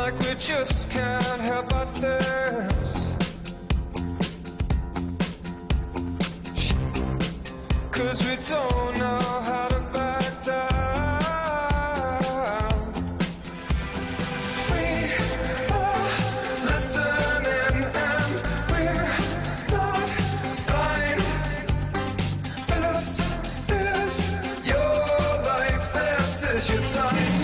like we just can't help ourselves. 'Cause we don't know how to back down. We are listening and we're not blind. This is your life, this is your time.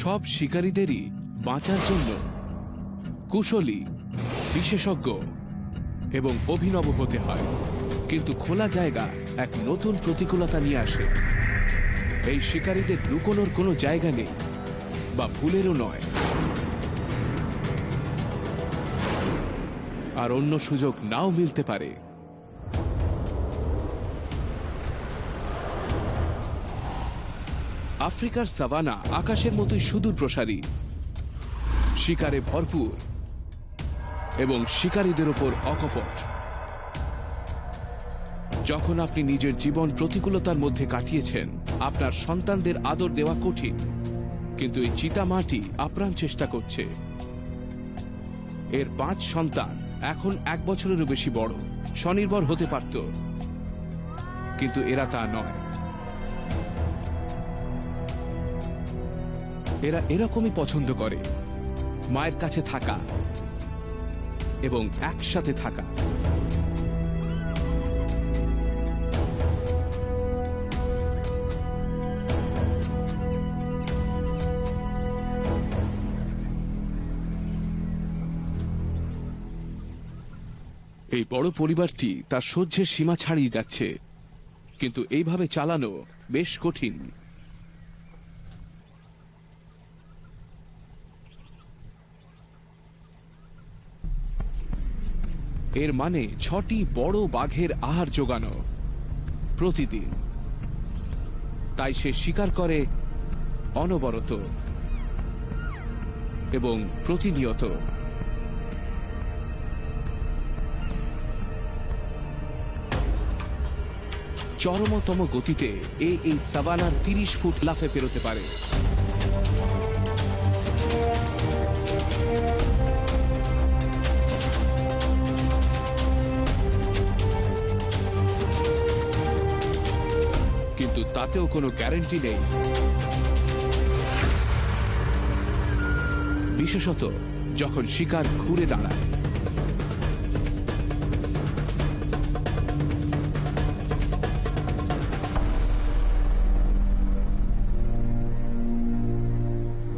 সব শিকারীদেরই বাঁচার জন্য কুশলী, বিশেষজ্ঞ এবং অভিনব হতে হয়, কিন্তু খোলা জায়গা এক নতুন প্রতিকূলতা নিয়ে আসে। এই শিকারীদের লুকোনোর কোনো জায়গা নেই, বা ভুলেরও নয়, আর অন্য সুযোগ নাও মিলতে পারে। আফ্রিকার সাভানা আকাশের মতোই সুদূর প্রসারী, শিকারে ভরপুর এবং শিকারীদের ওপর অকপট। যখন আপনি নিজের জীবন প্রতিকূলতার মধ্যে কাটিয়েছেন, আপনার সন্তানদের আদর দেওয়া কঠিন, কিন্তু এই চিতা মাটি আপ্রাণ চেষ্টা করছে। এর 5 সন্তান এখন 1 বছরেরও বেশি বড়, স্বনির্ভর হতে পারত, কিন্তু এরা তা নয়। এরা এরকমই পছন্দ করে, মায়ের কাছে থাকা এবং একসাথে থাকা। এই বড় পরিবারটি তার সহ্যের সীমা ছাড়িয়ে যাচ্ছে, কিন্তু এইভাবে চালানো বেশ কঠিন। এর মানে 6টি বড় বাঘের আহার জোগানো প্রতিদিন। তাই সে শিকার করে অনবরত এবং প্রতিনিয়ত। চরমতম গতিতে এই সাভানার 30 ফুট লাফে পেরোতে পারে। কিন্তু তাতেও কোনো গ্যারান্টি নেই, বিশেষত যখন শিকার ঘুরে দাঁড়ায়।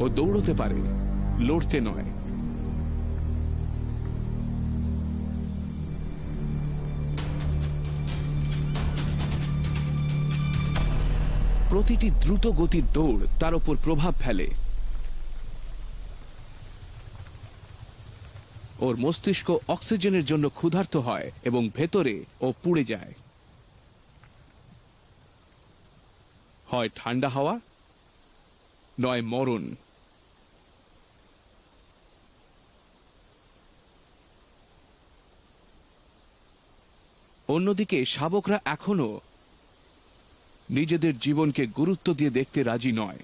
ও দৌড়তে পারে, লড়তে নয়। প্রতিটি দ্রুত গতির দৌড় তার উপর প্রভাব ফেলে। ওর মস্তিষ্ক অক্সিজেনের জন্য ক্ষুধার্ত হয় এবং ভেতরে ও পুড়ে যায়। হয় ঠান্ডা হাওয়া, নয় মরণ। অন্যদিকে শাবকরা এখনো নিজেদের জীবনকে গুরুত্ব দিয়ে দেখতে রাজি নয়।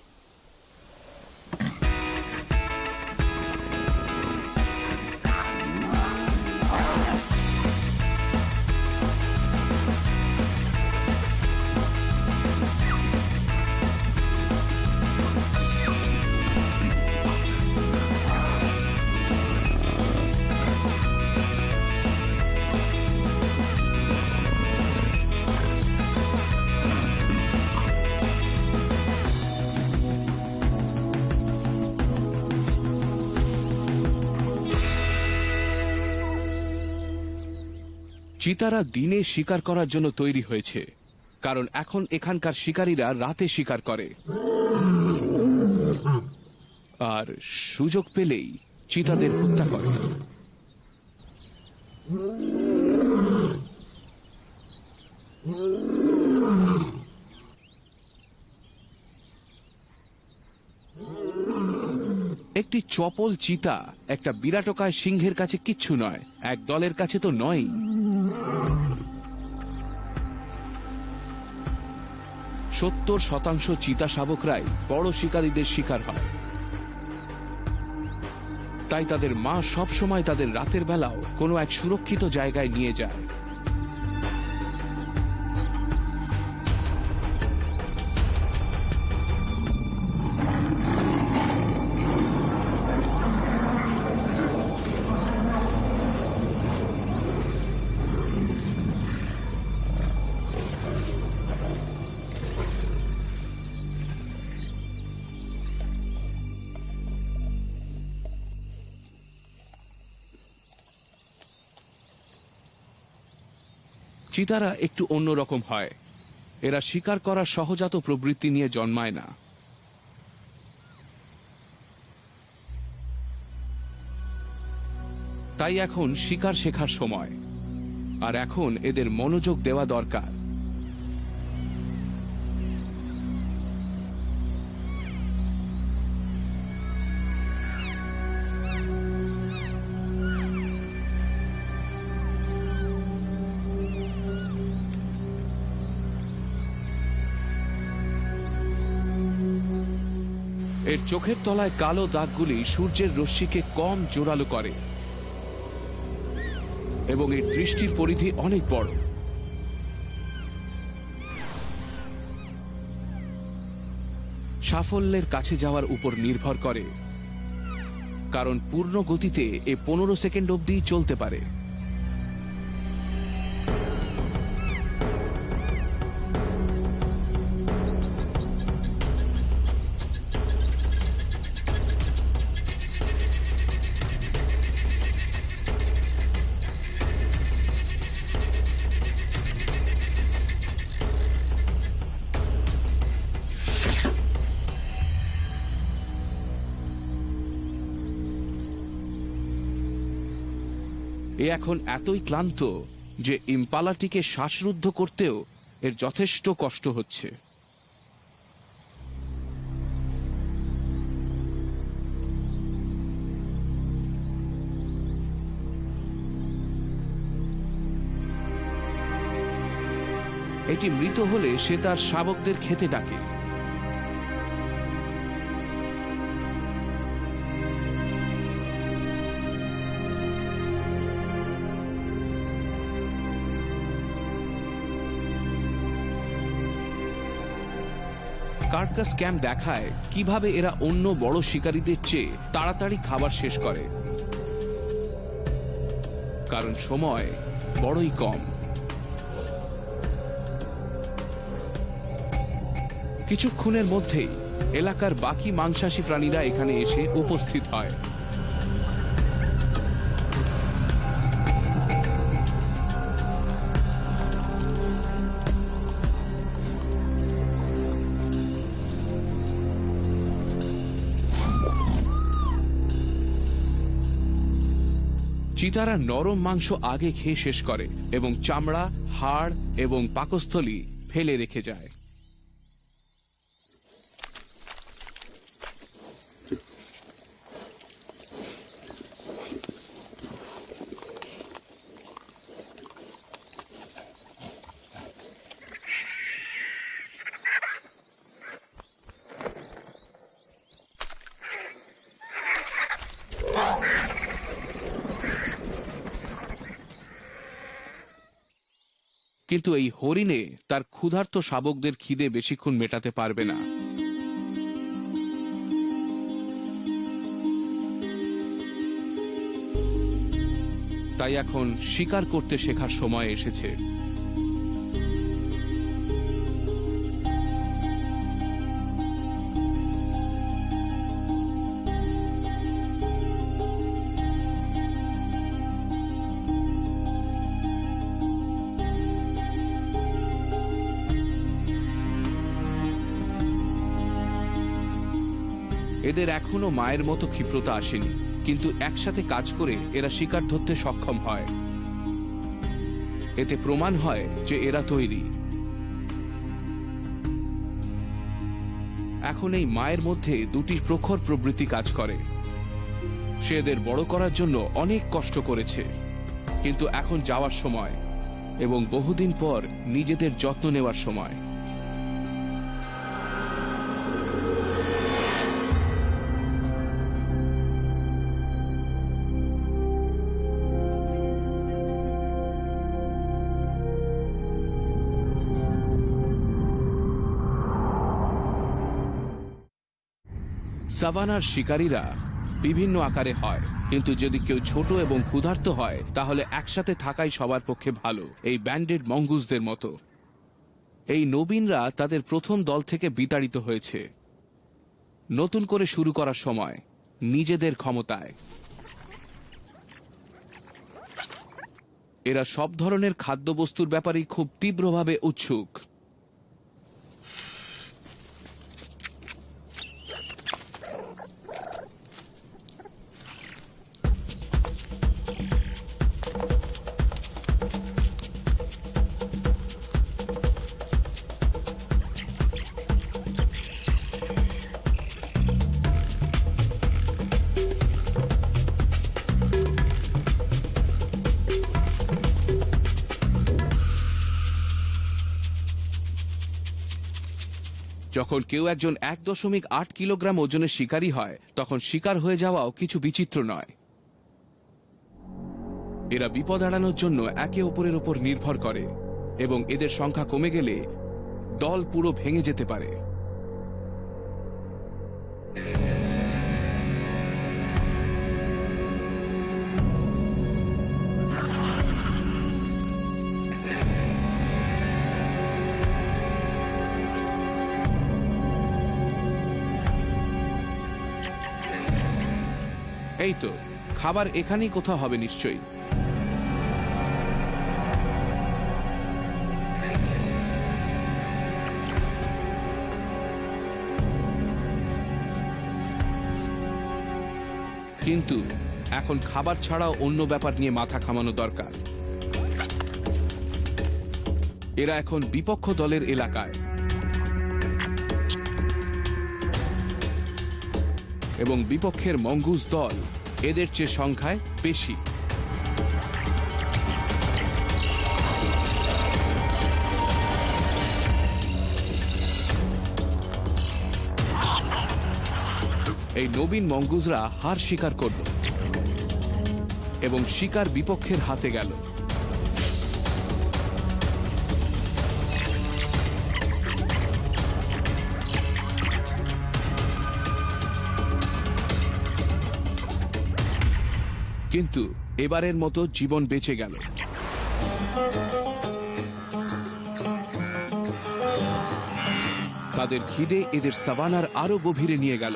চিতারা দিনে শিকার করার জন্য তৈরি হয়েছে, কারণ এখন এখানকার শিকারীরা রাতে শিকার করে, আর সুযোগ পেলেই চিতাদের হত্যা করে। একটি চপল চিতা একটা বিরাটকায় সিংহের কাছে কিচ্ছু নয়, এক দলের কাছে তো নয়ই। 70% চিতা শাবকরাই বড় শিকারীদের শিকার হয়। তাই তাদের মা সবসময় তাদের রাতের বেলাও কোনো এক সুরক্ষিত জায়গায় নিয়ে যায়। চিতারা একটু অন্যরকম হয়, এরা শিকার করার সহজাত প্রবৃত্তি নিয়ে জন্মায় না। তাই এখন শিকার শেখার সময়, আর এখন এদের মনোযোগ দেওয়া দরকার। এর চোখের তলায় কালো দাগগুলি সূর্যের রশ্মিকে কম জোরালো করে এবং এর দৃষ্টির পরিধি অনেক বড়। সাফল্যের কাছে যাওয়ার উপর নির্ভর করে, কারণ পূর্ণ গতিতে এ 15 সেকেন্ড অবধি চলতে পারে। এ এখন এতই ক্লান্ত যে ইম্পালাটিকে শ্বাসরুদ্ধ করতেও এর যথেষ্ট কষ্ট হচ্ছে। এটি মৃত হলে সে তার শাবকদের খেতে ডাকে। কার্কাস ক্যাম্প দেখায় কিভাবে এরা অন্য বড় শিকারীদের চেয়ে তাড়াতাড়ি খাবার শেষ করে, কারণ সময় বড়ই কম। কিছুক্ষণের মধ্যেই এলাকার বাকি মাংসাশী প্রাণীরা এখানে এসে উপস্থিত হয়। চিতারা নরম মাংস আগে খেয়ে শেষ করে এবং চামড়া, হাড় এবং পাকস্থলী ফেলে রেখে যায়। কিন্তু এই হরিণে তার ক্ষুধার্ত শাবকদের খিদে বেশিক্ষণ মেটাতে পারবে না। তাই এখন শিকার করতে শেখার সময় এসেছে। এদের এখনো মায়ের মতো ক্ষিপ্রতা আসেনি, কিন্তু একসাথে কাজ করে এরা শিকার ধরতে সক্ষম হয়। এতে প্রমাণ হয় যে এরা তৈরি। এখন এই মায়ের মধ্যে দুটি প্রখর প্রবৃত্তি কাজ করে, সে এদের বড় করার জন্য অনেক কষ্ট করেছে, কিন্তু এখন যাওয়ার সময় এবং বহুদিন পর নিজেদের যত্ন নেওয়ার সময়। সাভানার শিকারীরা বিভিন্ন আকারে হয়, কিন্তু যদি কেউ ছোট এবং ক্ষুধার্ত হয় তাহলে একসাথে থাকাই সবার পক্ষে ভালো, এই ব্যান্ডেড মঙ্গুসদের মতো। এই নবীনরা তাদের প্রথম দল থেকে বিতাড়িত হয়েছে, নতুন করে শুরু করার সময় নিজেদের ক্ষমতায়। এরা সব ধরনের খাদ্যবস্তুর ব্যাপারেই খুব তীব্রভাবে উৎসুক। যখন কেউ একজন 1.8 কিলোগ্রাম ওজনের শিকারী হয় তখন শিকার হয়ে যাওয়াও কিছু বিচিত্র নয়। এরা বিপদ এড়ানোর জন্য একে অপরের উপর নির্ভর করে এবং এদের সংখ্যা কমে গেলে দল পুরো ভেঙে যেতে পারে। এই তো খাবার এখানেই কোথাও হবে নিশ্চয়ই। কিন্তু এখন খাবার ছাড়াও অন্য ব্যাপার নিয়ে মাথা ঘামানো দরকার। এরা এখন বিপক্ষ দলের এলাকায় এবং বিপক্ষের মঙ্গুস দল এদের চেয়ে সংখ্যায় বেশি। এই নবীন মঙ্গুসরা হার স্বীকার করল এবং শিকার বিপক্ষের হাতে গেল। কিন্তু এবারের মতো জীবন বেঁচে গেল। তাদের খিদে এদের সাভানার আরো গভীরে নিয়ে গেল।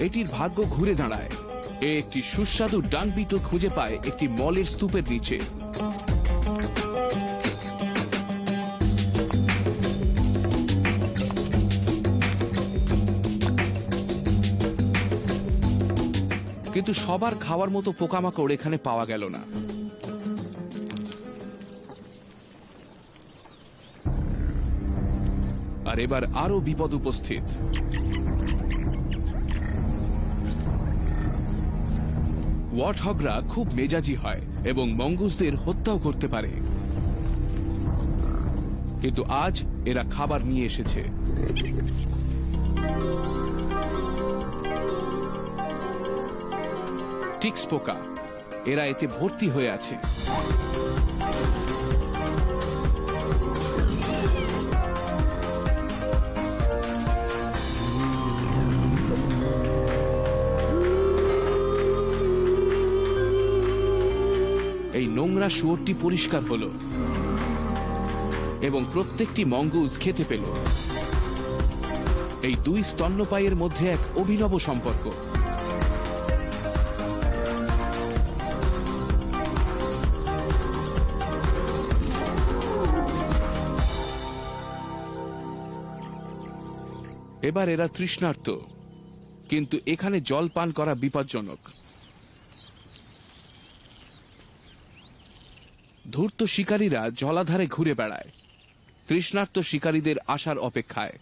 এটির ভাগ্য ঘুরে দাঁড়ায়। এ একটি সুস্বাদু ডানবিত খুঁজে পায় একটি মলের স্তূপের নিচে। কিন্তু সবার খাওয়ার মতো পোকামাকড় এখানে পাওয়া গেল না। আর এবার আরো বিপদ উপস্থিত। ওয়ার্থহগরা খুব মেজাজি হয় এবং মঙ্গুসদের হত্যাও করতে পারে, কিন্তু আজ এরা খাবার নিয়ে এসেছে। টিক্স পোকা, এরা এতে ভর্তি হয়ে আছে। এই নোংরা শুয়োরটি পরিষ্কার হলো এবং প্রত্যেকটি মঙ্গুস খেতে পেল। এই দুই স্তন্যপায়ীর মধ্যে এক অভিনব সম্পর্ক। এবার এরা তৃষ্ণার্ত, কিন্তু এখানে জল পান করা বিপজ্জনক। ধূর্ত শিকারীরা জলাধারে ঘুরে বেড়ায়, তৃষ্ণার্ত শিকারীদের আসার অপেক্ষায়।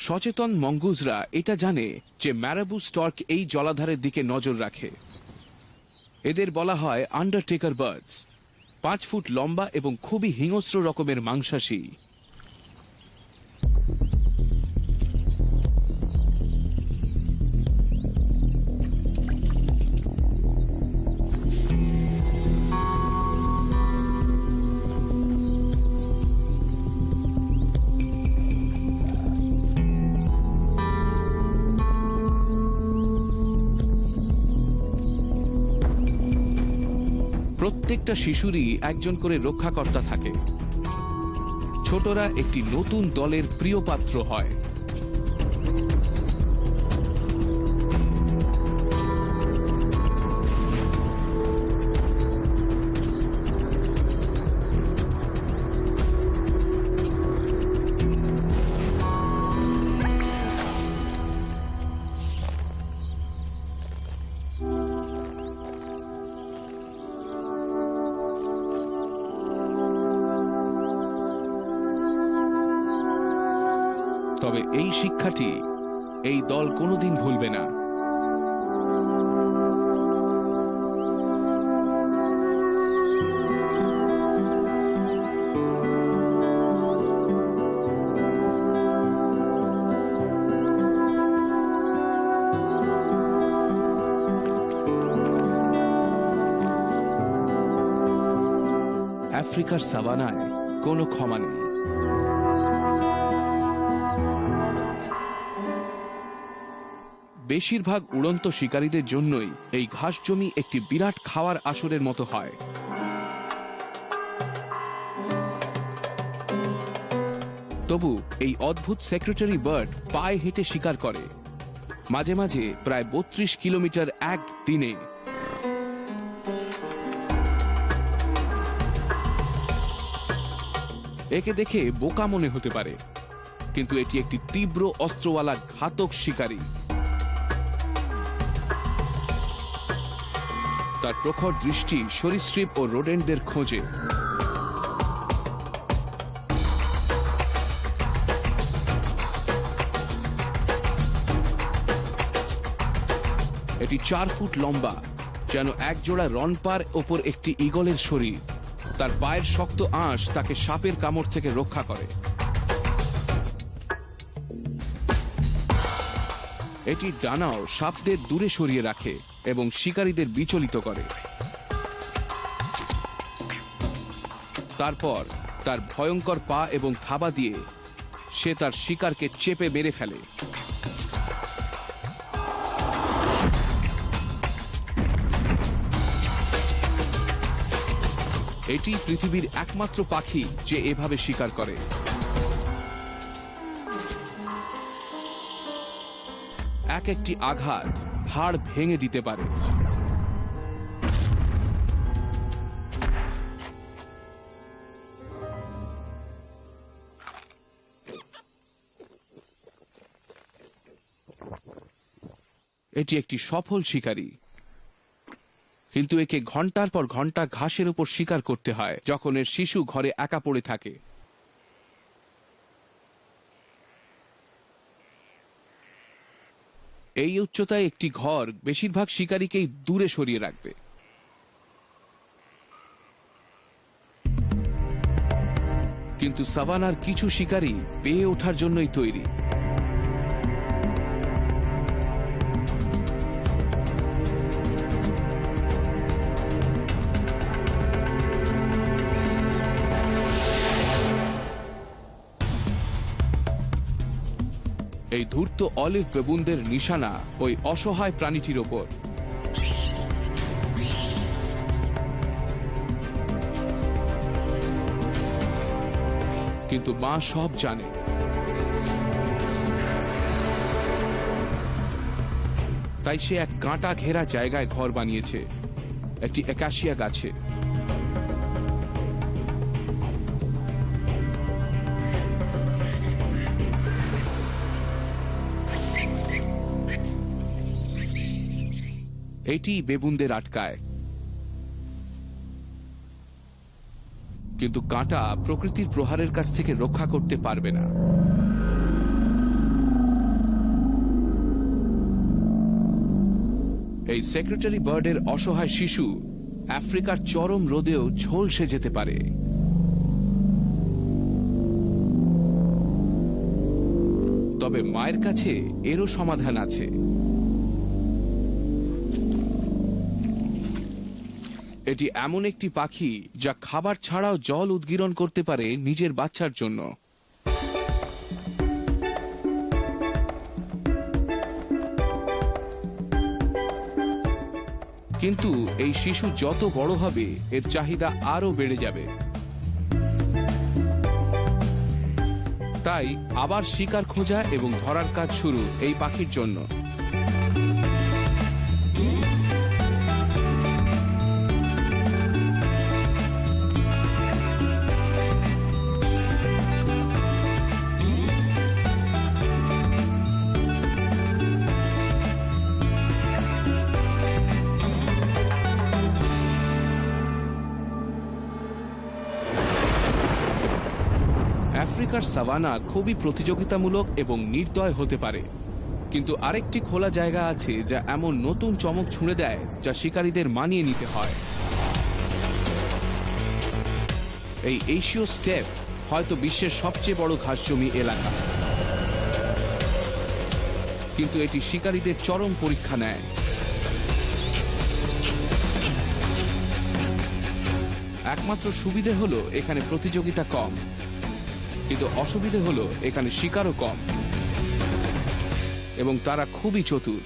সচেতন মঙ্গুজরা এটা জানে যে ম্যারাবু স্টর্ক এই জলাধারের দিকে নজর রাখে। এদের বলা হয় আন্ডারটেকার বার্ডস। 5 ফুট লম্বা এবং খুবই হিংস্র রকমের মাংসাশী। প্রত্যেকটা শিশুরই একজন করে রক্ষাকর্তা থাকে। ছোটরা একটি নতুন দলের প্রিয় পাত্র হয়। তবে এই শিক্ষাটি এই দল কোনোদিন ভুলবে না। আফ্রিকার সাভানায় কোনো ক্ষমা নেই। বেশিরভাগ উড়ন্ত শিকারীদের জন্যই এই ঘাস জমি একটি বিরাট খাওয়ার আসরের মতো হয়। তবু এই অদ্ভুত সেক্রেটারি বার্ড পায়ে হেঁটে শিকার করে, মাঝে মাঝে প্রায় 32 কিলোমিটার এক দিনে। একে দেখে বোকা মনে হতে পারে, কিন্তু এটি একটি তীব্র অস্ত্রওয়ালা ঘাতক শিকারী। তার প্রখর দৃষ্টি সরীসৃপ ও রোডেন্টদের খোঁজে। এটি 4 ফুট লম্বা, যেন একজোড়া রনপার ওপর একটি ঈগলের শরীর। তার পায়ের শক্ত আঁশ তাকে সাপের কামড় থেকে রক্ষা করে। এটি ডানাও সাপদের দূরে সরিয়ে রাখে এবং শিকারীদের বিচলিত করে। তারপর তার ভয়ঙ্কর পা এবং থাবা দিয়ে সে তার শিকারকে চেপে মেরে ফেলে। এটি পৃথিবীর একমাত্র পাখি যে এভাবে শিকার করে। এক একটি আঘাত হাড় ভেঙে দিতে পারে। এটি একটি সফল শিকারী, কিন্তু একে ঘন্টার পর ঘন্টা ঘাসের উপর শিকার করতে হয় যখন এর শিশু ঘরে একা পড়ে থাকে। এই উচ্চতায় একটি ঘর বেশিরভাগ শিকারীকেই দূরে সরিয়ে রাখবে। কিন্তু সাভানার কিছু শিকারী পেয়ে ওঠার জন্যই তৈরি। এই ধূর্ত অলিভ বেবুনদের নিশানা ওই অসহায় প্রাণীটির ওপর। কিন্তু মা সব জানে। তাই সে এক কাঁটা ঘেরা জায়গায় ঘর বানিয়েছে, একটি একাশিয়া গাছে। এটি বেবুনদের আটকায়, কিন্তু কাঁটা প্রকৃতির প্রহারের কাছ থেকে রক্ষা করতে পারবে না। এই সেক্রেটারি বার্ডের অসহায় শিশু আফ্রিকার চরম রোদেও ঝলসে যেতে পারে। তবে মায়ের কাছে এরও সমাধান আছে। এটি এমন একটি পাখি যা খাবার ছাড়াও জল উদ্গীরণ করতে পারে নিজের বাচ্চার জন্য। কিন্তু এই শিশু যত বড় হবে এর চাহিদা আরো বেড়ে যাবে। তাই আবার শিকার খোঁজা এবং ধরার কাজ শুরু এই পাখির জন্য। আফ্রিকার সাভানা খুবই প্রতিযোগিতামূলক এবং নির্দয় হতে পারে, কিন্তু আরেকটি খোলা জায়গা আছে যা এমন নতুন চমক ছুঁড়ে দেয় যা শিকারীদের মানিয়ে নিতে হয়। এই এশীয় স্টেপ হয়তো বিশ্বের সবচেয়ে বড় ঘাসজমি এলাকা, কিন্তু এটি শিকারীদের চরম পরীক্ষা নেয়। একমাত্র সুবিধে হলো এখানে প্রতিযোগিতা কম, কিন্তু অসুবিধে হলো এখানে শিকারও কম এবং তারা খুবই চতুর।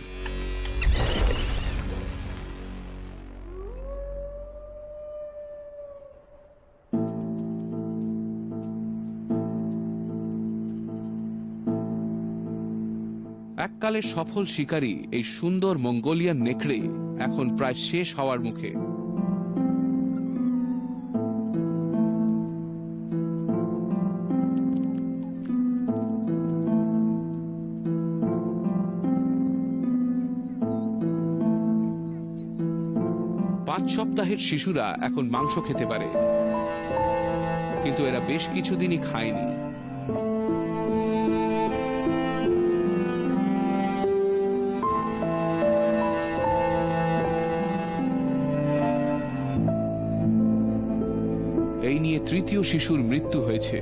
এককালের সফল শিকারী এই সুন্দর মঙ্গোলিয়ান নেকড়ে এখন প্রায় শেষ হওয়ার মুখে। 5 সপ্তাহের শিশুরা এখন মাংস খেতে পারে, কিন্তু এরা বেশ কিছুদিনই খায়নি। এই নিয়ে তৃতীয় শিশুর মৃত্যু হয়েছে।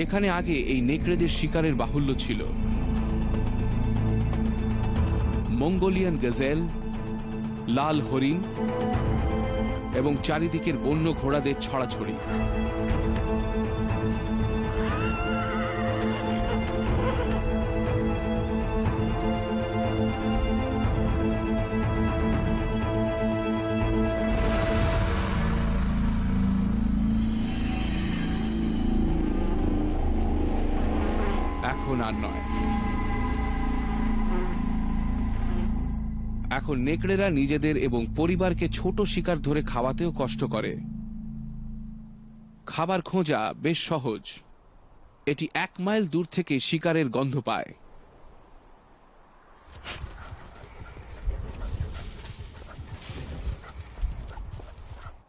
এখানে আগে এই নেকড়েদের শিকারের বাহুল্য ছিল। মঙ্গোলিয়ান গজেল, লাল হরিণ এবং চারিদিকের বন্য ঘোড়াদের ছড়াছড়ি। এখন আর নয়। এখন নেকড়েরা নিজেদের এবং পরিবারকে ছোট শিকার ধরে খাওয়াতেও কষ্ট করে। খাবার খোঁজা বেশ সহজ। এটি 1 মাইল দূর থেকে শিকারের গন্ধ পায়।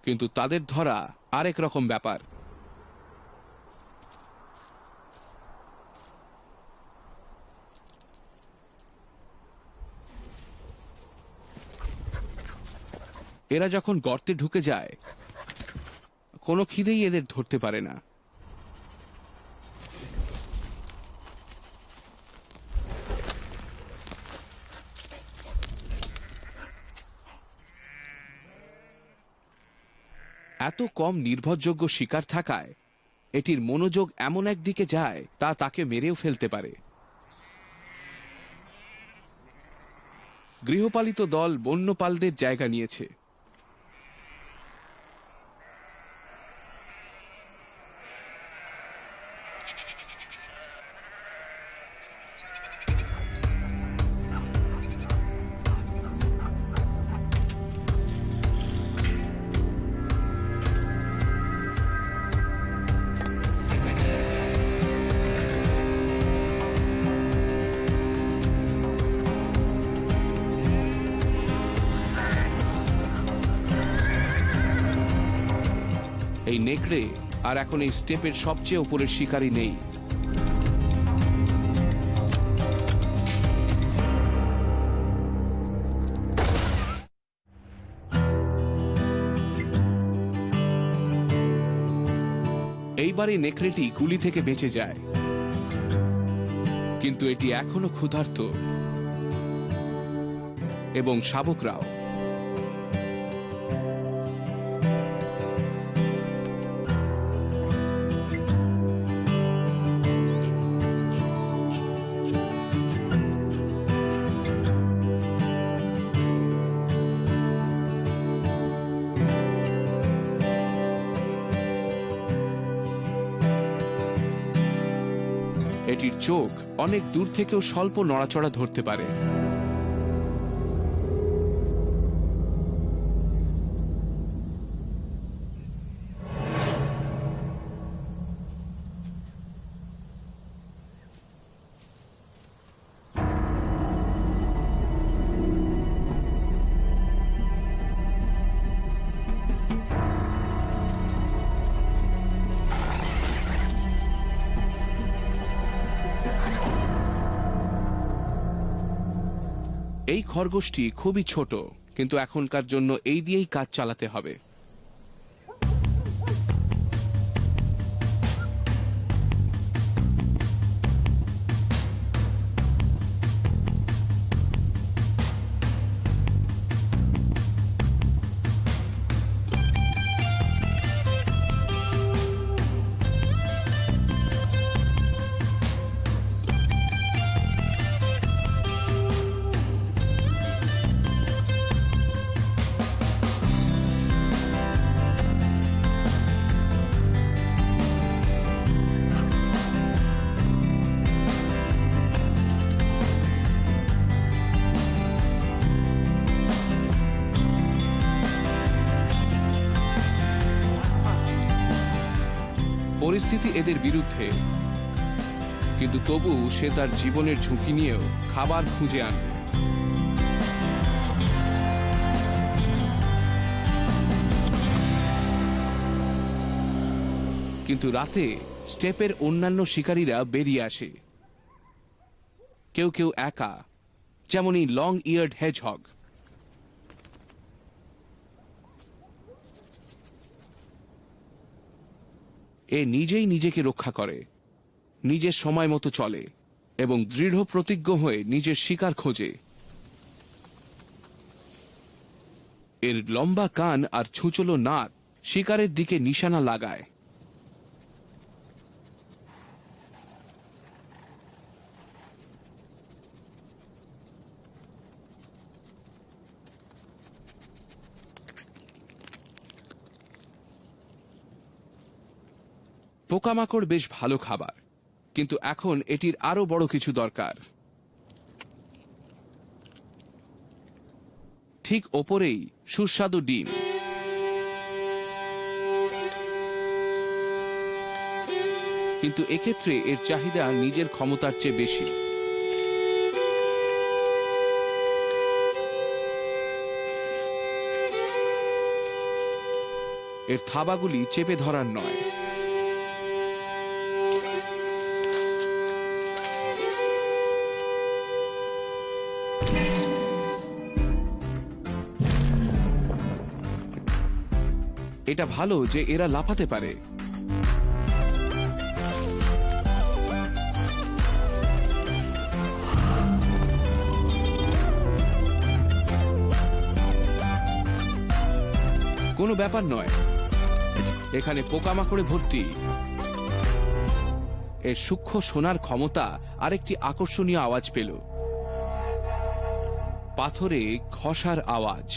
কিন্তু তাদের ধরা আরেক রকম ব্যাপার। এরা যখন গর্তে ঢুকে যায়, কোনো খিদেই এদের ধরতে পারে না। এত কম নির্ভরযোগ্য শিকার থাকায় এটির মনোযোগ এমন একদিকে যায় তা তাকে মেরেও ফেলতে পারে। গৃহপালিত দল বন্যপালদের জায়গা নিয়েছে। এই নেকড়ে আর এখন এই স্টেপের সবচেয়ে উপরের শিকারী নেই। এইবারে নেকড়েটি গুলি থেকে বেঁচে যায়, কিন্তু এটি এখনো ক্ষুধার্ত এবং শাবকরাও। এটির চোখ অনেক দূর থেকেও স্বল্প নড়াচড়া ধরতে পারে। এই খরগোশটি খুবই ছোট, কিন্তু এখনকার জন্য এই দিয়েই কাজ চালাতে হবে। পরিস্থিতি এদের বিরুদ্ধে, কিন্তু তবু সে তার জীবনের ঝুঁকি নিয়েও খাবার খুঁজে আনবে। কিন্তু রাতে স্টেপের অন্যান্য শিকারীরা বেরিয়ে আসে, কেউ কেউ একা, যেমন এই লং ইয়ার্ড হেজহগ। এ নিজেই নিজেকে রক্ষা করে, নিজের সময় মতো চলে এবং দৃঢ় প্রতিজ্ঞ হয়ে নিজের শিকার খোঁজে। এর লম্বা কান আর ছুঁচলো নাক শিকারের দিকে নিশানা লাগায়। পোকামাকড় বেশ ভালো খাবার, কিন্তু এখন এটির আরো বড় কিছু দরকার। ঠিক ওপরেই সুস্বাদু ডিম। কিন্তু এক্ষেত্রে এর চাহিদা নিজের ক্ষমতার চেয়ে বেশি। এর থাবাগুলি চেপে ধরার নয়, এটা ভালো যে এরা লাফাতে পারে। কোনো ব্যাপার নয়, এখানে পোকামাকড়ে ভর্তি। এর সূক্ষ্ম শোনার ক্ষমতা আরেকটি আকর্ষণীয় আওয়াজ পেল, পাথরে ঘষার আওয়াজ।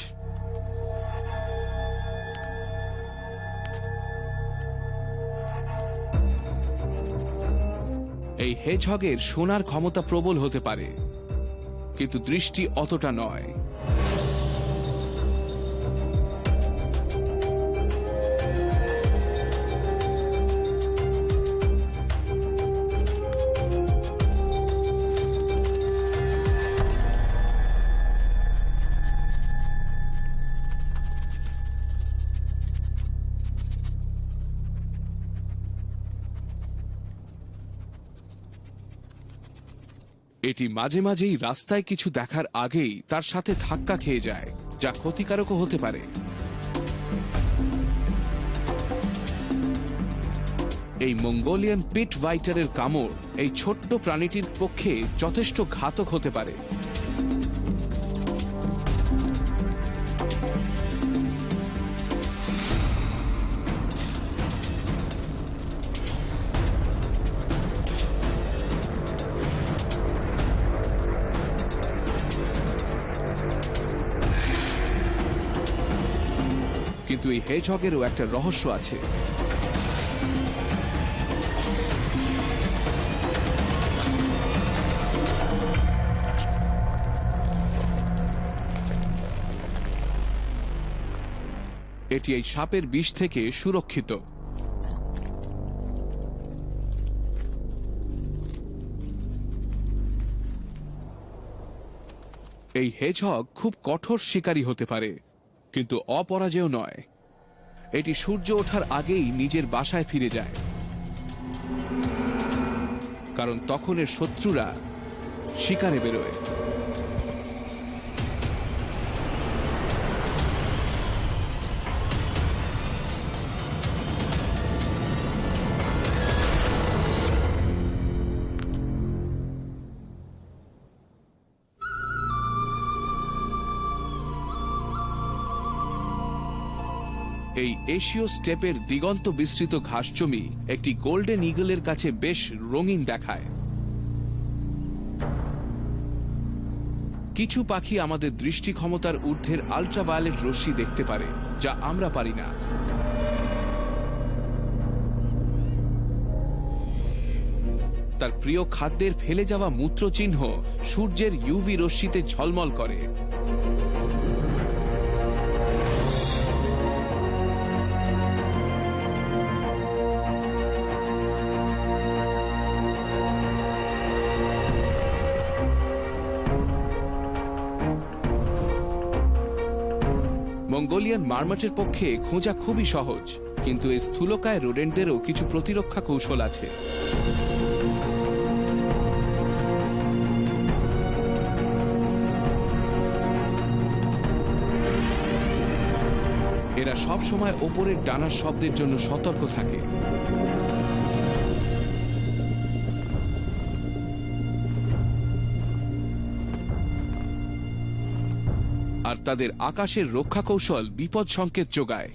এই হেজহগের শোনার ক্ষমতা প্রবল হতে পারে, কিন্তু দৃষ্টি অতটা নয়। এটি মাঝে মাঝেই রাস্তায় কিছু দেখার আগেই তার সাথে ধাক্কা খেয়ে যায়, যা ক্ষতিকারকও হতে পারে। এই মঙ্গোলিয়ান পিট ভাইটারের কামড় এই ছোট্ট প্রাণীটির পক্ষে যথেষ্ট ঘাতক হতে পারে। কিন্তু এই হেজহগেরও একটা রহস্য আছে। এটি এই সাপের বিষ থেকে সুরক্ষিত। এই হেজহগ খুব কঠোর শিকারী হতে পারে, কিন্তু অপরাজেয় নয়। এটি সূর্য ওঠার আগেই নিজের বাসায় ফিরে যায়, কারণ তখন এর শত্রুরা শিকারে বেরোয়। এই এশীয় স্টেপের দিগন্ত বিস্তৃত ঘাসজমি একটি গোল্ডেন ঈগলের কাছে বেশ রঙিন দেখায়। কিছু পাখি আমাদের দৃষ্টি ক্ষমতার ঊর্ধ্বের আল্ট্রাভায়োলেট রশ্মি দেখতে পারে, যা আমরা পারি না। তার প্রিয় খাদ্যের ফেলে যাওয়া মূত্রচিহ্ন সূর্যের ইউভি রশ্মিতে ঝলমল করে। মঙ্গোলিয়ান মারমটের পক্ষে খোঁজা খুবই সহজ, কিন্তু এই স্থূলকায় রোডেন্টেরও কিছু প্রতিরক্ষা কৌশল আছে। এরা সব সময় ওপরের ডানার শব্দের জন্য সতর্ক থাকে। আর তাদের আকাশের রক্ষা কৌশল বিপদ সংকেত যোগায়।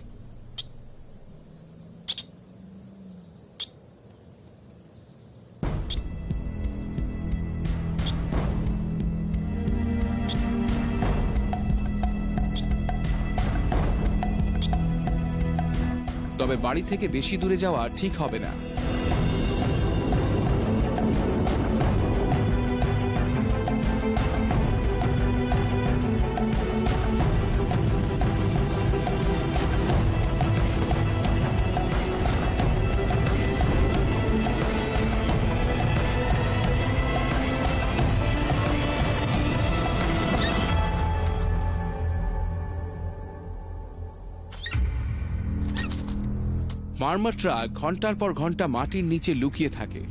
তবে বাড়ি থেকে বেশি দূরে যাওয়া ঠিক হবে না। মারমটরা ঘন্টার পর ঘন্টা মাটির নিচে লুকিয়ে থাকে।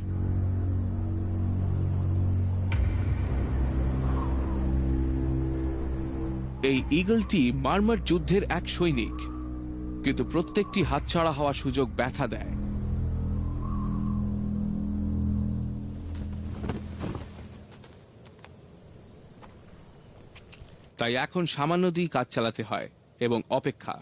এই ঈগলটি মারমট যুদ্ধের এক সৈনিক, কিন্তু প্রত্যেকটি হাতছাড়া হওয়ার সুযোগ ব্যথা দেয়। তাই এখন সামান্য দিয়ে কাজ চালাতে হয় এবং অপেক্ষা।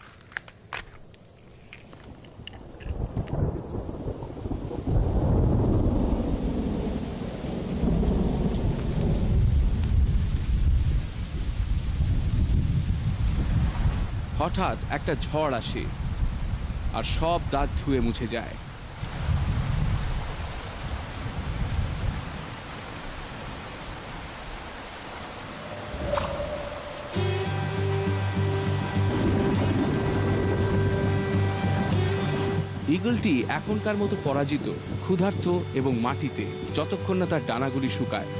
হঠাৎ একটা ঝড় আসে আর সব দাগ ধুয়ে মুছে যায়। ঈগলটি এখনকার মতো পরাজিত, ক্ষুধার্ত এবং মাটিতে, যতক্ষণ না তার ডানাগুলি শুকায়।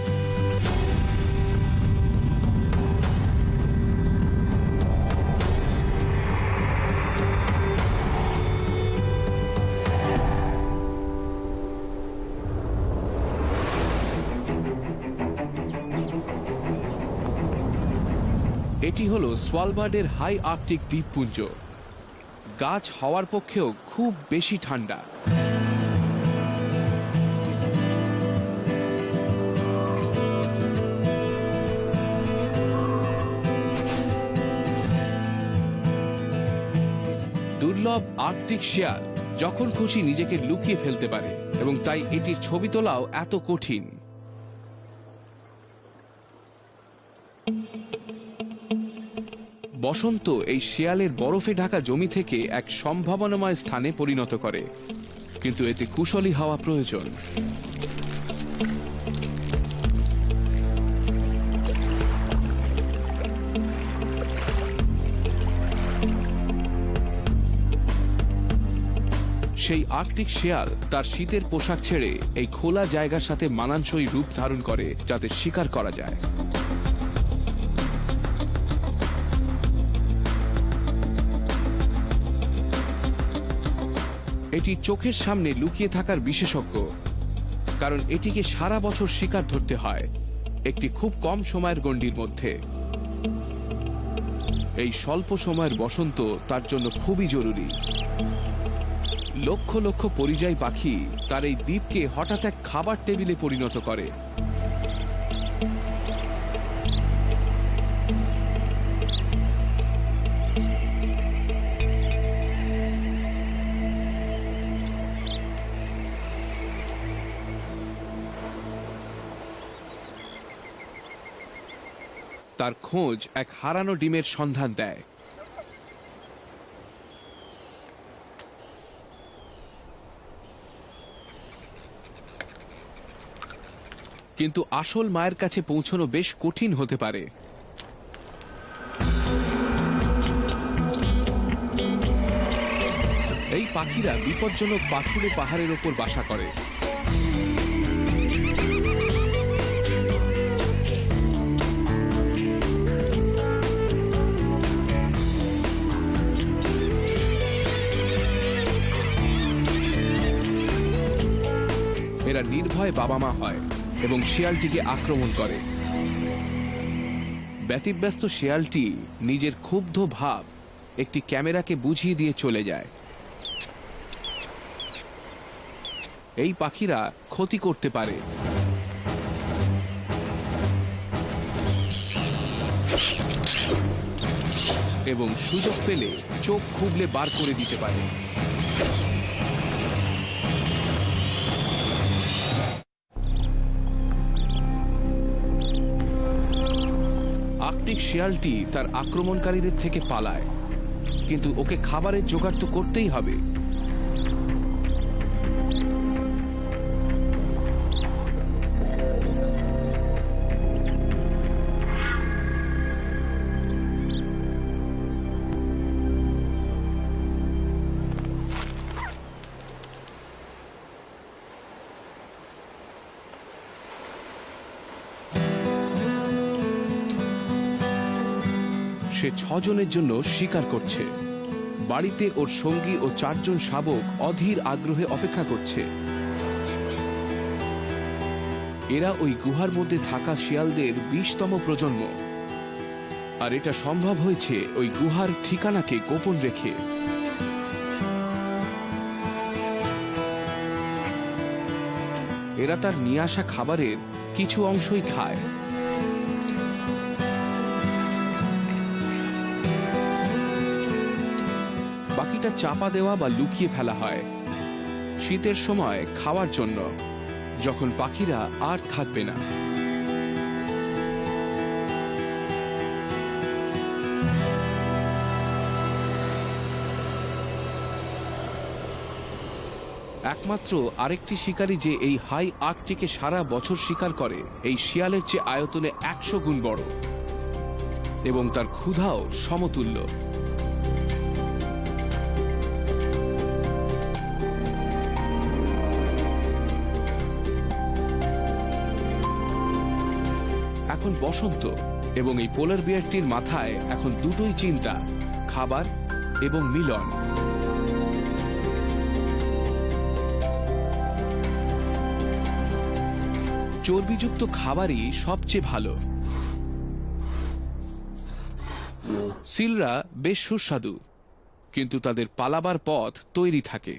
এটি হলো সোয়ালবার্ডের হাই আর্কটিক দ্বীপপুঞ্জ। গাছ হওয়ার পক্ষেও খুব বেশি ঠান্ডা। দুর্লভ আর্কটিক শেয়াল যখন খুশি নিজেকে লুকিয়ে ফেলতে পারে এবং তাই এটির ছবি তোলাও এত কঠিন। বসন্ত এই শেয়ালের বরফে ঢাকা জমি থেকে এক সম্ভাবনাময় স্থানে পরিণত করে, কিন্তু এতে কুশলী হওয়া প্রয়োজন। সেই আর্কটিক শেয়াল তার শীতের পোশাক ছেড়ে এই খোলা জায়গার সাথে মানানসই রূপ ধারণ করে যাতে শিকার করা যায়। এটি চোখের সামনে লুকিয়ে থাকার বিশেষজ্ঞ, কারণ এটিকে সারা বছর শিকার ধরতে হয় একটি খুব কম সময়ের গণ্ডির মধ্যে। এই স্বল্প সময়ের বসন্ত তার জন্য খুবই জরুরি। লক্ষ লক্ষ পরিযায়ী পাখি তার এই দ্বীপকে হঠাৎ এক খাবার টেবিলে পরিণত করে। তার খোঁজ এক হারানো ডিমের সন্ধান দেয়। কিন্তু আসল মায়ের কাছে পৌঁছানো বেশ কঠিন হতে পারে। এই পাখিরা বিপজ্জনক পাথুরে পাহাড়ের ওপর বাসা করে। এরা নির্ভয় বাবা মা হয় এবং শিয়ালটিকে আক্রমণ করে। ব্যতিব্যস্ত শিয়ালটি নিজের ক্ষুব্ধ ভাব একটি ক্যামেরাকে বুঝিয়ে দিয়ে চলে যায়। এই পাখিরা ক্ষতি করতে পারে এবং সুযোগ পেলে চোখ খুবলে বার করে দিতে পারে। আর্কটিক শিয়ালটি তার আক্রমণকারীদের থেকে পালায়, কিন্তু ওকে খাবারের জোগাড় তো করতেই হবে। সে 6 জনের জন্য শিকার করছে। বাড়িতে ওর সঙ্গী ও 4 জন শাবক অধীর আগ্রহে অপেক্ষা করছে। এরা ওই গুহার মধ্যে থাকা শিয়ালদের 20তম প্রজন্ম, আর এটা সম্ভব হয়েছে ওই গুহার ঠিকানাকে গোপন রেখে। এরা তার নিয়ে আসা খাবারের কিছু অংশই খায়। বাকিটা চাপা দেওয়া বা লুকিয়ে ফেলা হয় শীতের সময় খাওয়ার জন্য, যখন পাখিরা আর থাকবে না। একমাত্র আরেকটি শিকারী যে এই হাই আর্কটিকে সারা বছর শিকার করে, এই শিয়ালের চেয়ে আয়তনে 100 গুণ বড় এবং তার ক্ষুধাও সমতুল্য। এখন বসন্ত এবং এই পোলার বিয়ারটির মাথায় এখন দুটোই চিন্তা, খাবার এবং মিলন। চর্বিযুক্ত খাবারই সবচেয়ে ভালো। সিলরা বেশ সুস্বাদু, কিন্তু তাদের পালাবার পথ তৈরি থাকে।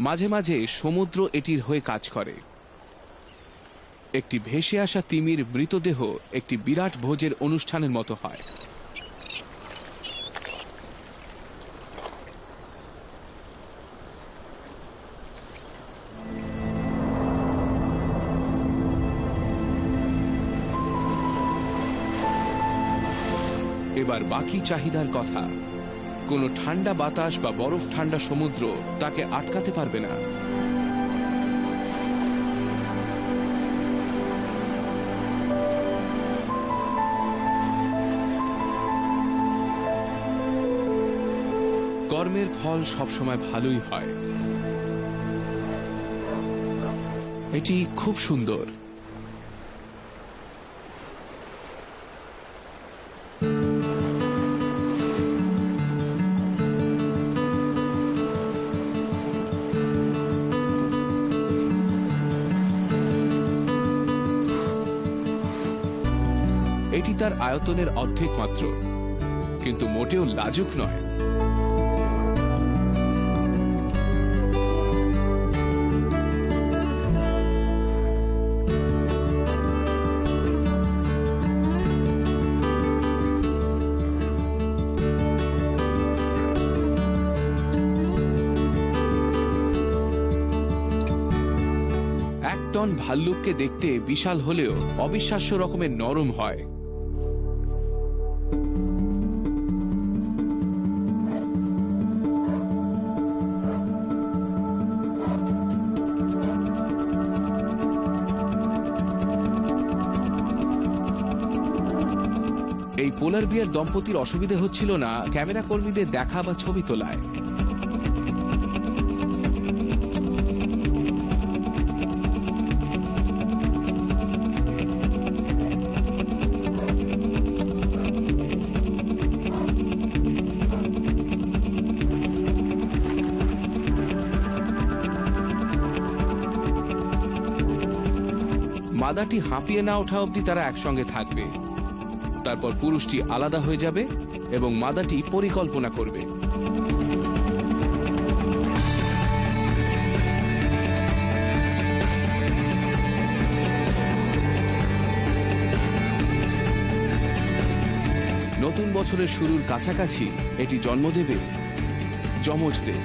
মাঝে মাঝে সমুদ্র এটির হয়ে কাজ করে। একটি ভেসে আসা তিমির মৃতদেহ একটি বিরাট ভোজের অনুষ্ঠানের মতো হয়। এবার বাকি চাহিদার কথা। কোনো ঠান্ডা বাতাস বা বরফ ঠান্ডা সমুদ্র তাকে আটকাতে পারবে না। কর্মের ফল সবসময় ভালোই হয়। এটি খুব সুন্দর। এটি তার আয়তনের অর্ধেক মাত্র, কিন্তু মোটেও লাজুক নয়। এক টন ভাল্লুককে দেখতে বিশাল হলেও অবিশ্বাস্য রকমের নরম হয়। এই পোলার বিয়ার দম্পতির অসুবিধে হচ্ছিল না ক্যামেরা কর্মীদের দেখা বা ছবি তোলায়। মাদাটি হাঁপিয়ে না ওঠা অবধি তারা একসঙ্গে থাকবে। তারপর পুরুষটি আলাদা হয়ে যাবে এবং মাদাটি পরিকল্পনা করবে। নতুন বছরের শুরুর কাছাকাছি এটি জন্ম দেবে যমজদের।